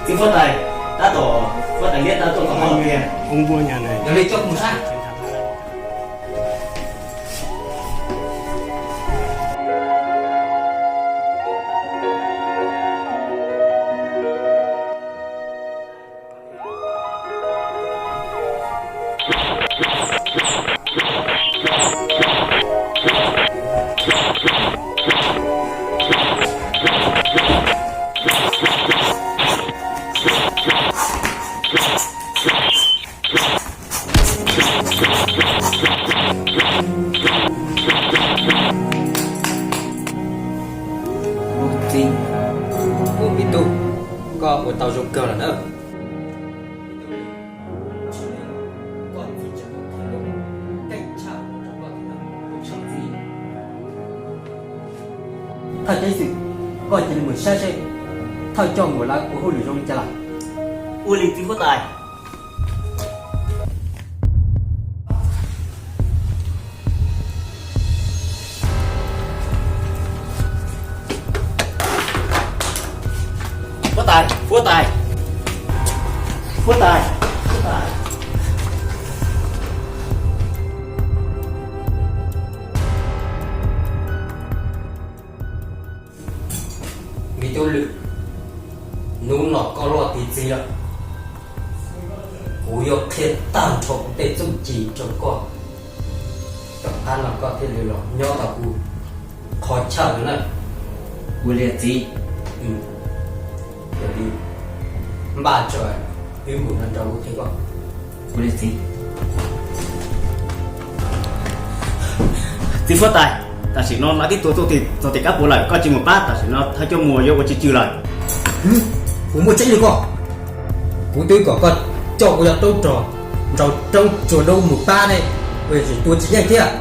Thì phát tài đã tổ phát tài biết đã tổ có Ông nghe, ông vua nhà này. Giờ đi cho cùng sát. Gì? Ủa bị tu có của tàu dùng cờ là nữa. Thật cái gì? Gọi chỉ là một sai sai. Thật cho một lá của hồ lửa rong trả lại. Ui linh thì phát tài. Phát tài, phát tài. Phát tài, phát tài. Vì tôi lự nung nọ có lo thì gì đâu. Cú yêu thiệt tàn trọng để dùng chỉ cho con. Tập ăn là có thể lừa lọ nhỏ là cú khó chở nữa này. Ui liệt gì? Bởi vì bà trời yêu muốn ăn trâu thế con. Ui liệt gì? Thì phát tài. Ta chỉ nó nói cái tôi thì các bố lại có chỉ một bát ta chỉ nó thay cho mùa vô có chỉ trừ lại. Cú mua trách đi con. Cú tôi có con cho cô tôi trò rồi trong chùa đâu một ba này về chỉ tôi chỉ nhanh thế à?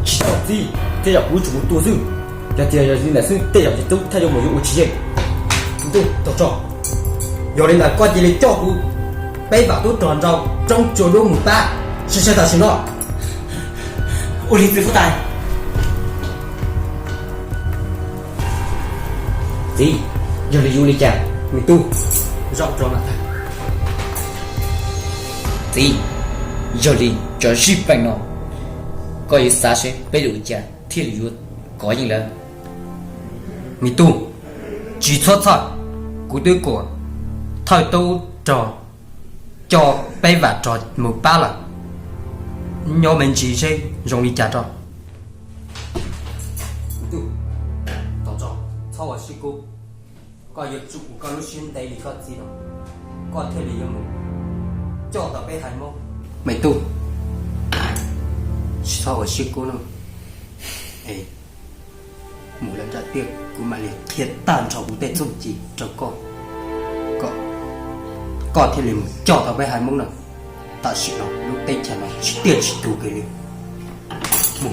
Chỉ là gì? Thế là vũ trụ tôi dư. Là tiền là gì là sư tệ là tôi thay cho một vụ chỉ vậy. Chúng tôi tao trò giờ đây là con chỉ lấy cho cú bay vào tôi tròn rồi trong chùa đâu một ba sẽ ta xin nó. Ui liệt gì phát tài. Gì? Giờ là du lịch chả? Mình tu rộng rộng là Gì? Giờ đi cho ship bánh nó. Có ý xa sẽ bây đủ chả thiết lý yuốt. Có gì là mình tu chỉ thoát thoát của tôi của thời tôi trò cho bay vào trò một ba lần nhỏ mình chỉ sẽ容易假照tu tao trò sau ở sư cô có yêu chụp có lúc xin đây thì có gì đâu có thể lý yêu cho tao bay hải mông mày tu sau ở sư cô nó ê một lần trả tiền của mày liền thiệt tàn cho bố tết dùng chỉ cho con có thể liền cho tao bay hải mông nào ta sẽ nó lúc tết trả nó chỉ tiền chỉ tù cái liền một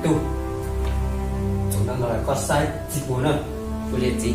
tu chúng ta nói có sai gì bố nữa Vô liệt gì?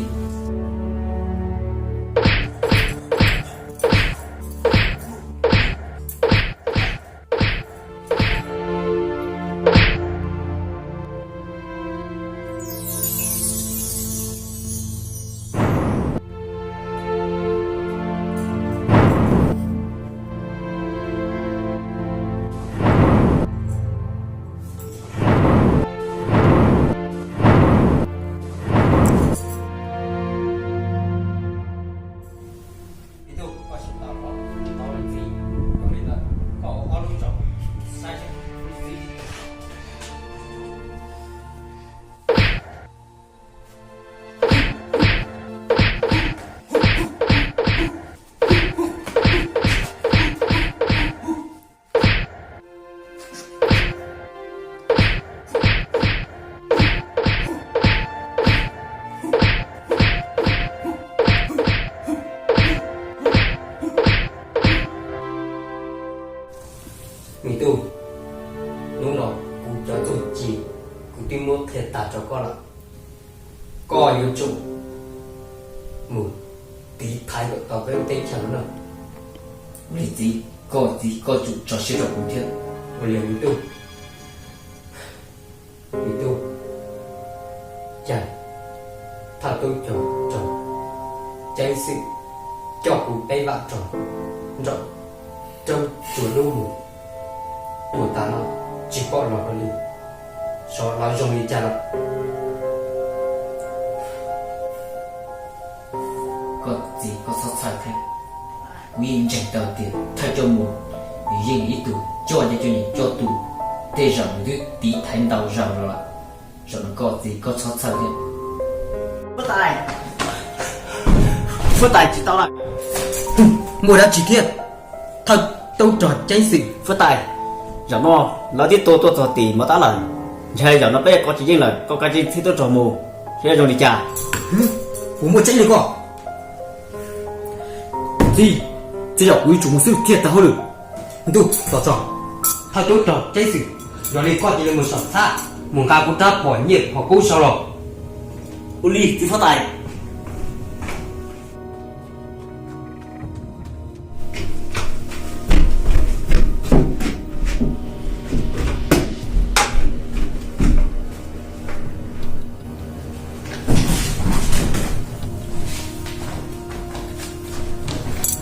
mình tu lúc nào cũng cho tôi chỉ cũng tìm một thiệt tả cho con là có yêu chung một tí thái độ tao với tên chẳng nữa Liệt gì? có gì có chủ cho xe rồi cũng thiệt một liền Mỹ tu chả thà tôi cho tranh sự cho cụ tay vạ rồi trong chùa lưu mù của ta nó chỉ bỏ lọt đi so nó dùng đi chả lắm có gì có sót sai thế nguyên tranh đầu tiên thay cho mù riêng ý tụ cho nhìn cho tụ để rằng thứ tí thành đầu rằng rồi nó có gì có sót sai thế Phước Tài chỉ tao lại mùa đã chỉ thiệt thật tôi trò tranh sự Phước Tài giờ nó tiếp tôi trò tỉ mà tao lại giờ nó bé có chỉ riêng là có cái gì thì tôi trò mù thế rồi đi trả của một tranh được có gì chỉ là quý chủ một sự thiệt ta hơn được tu tỏ hai tôi trò tranh sự rồi đi qua chỉ là một sọt xa một ca cũng đã bỏ nhiệt hoặc cố sao rồi Uli thì Phước Tài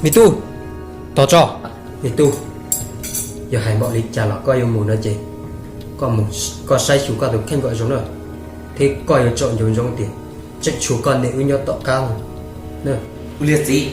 mi tu tỏ cho mi tu giờ hai bọn lịch trả là coi yêu mù nữa chị có sai chủ con được khen gọi giống rồi thế coi yêu chọn dùng giống tiền chắc chủ con để yêu nhau tỏ cao nữa liệt gì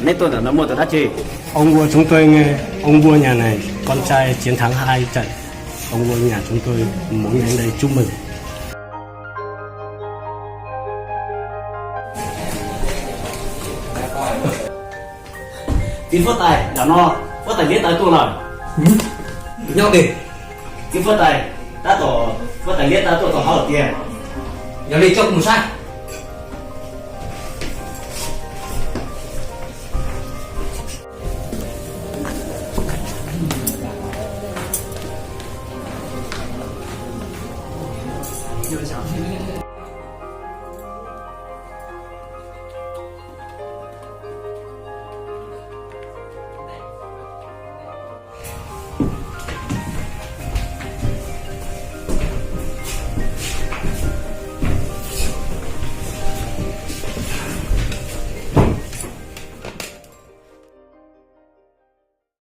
nên tôi là nó mua từ đất chị Ông vua chúng tôi nghe, ông vua nhà này con trai chiến thắng 2 trận. Ông vua nhà chúng tôi muốn đến đây chúc mừng. Tí Phước Tài là nó Phước Tài viết tới tôi rồi nhau đi tí Phước Tài đã tổ Phước Tài viết tới tôi tổ hỏi tiền giờ đi cho cùng sai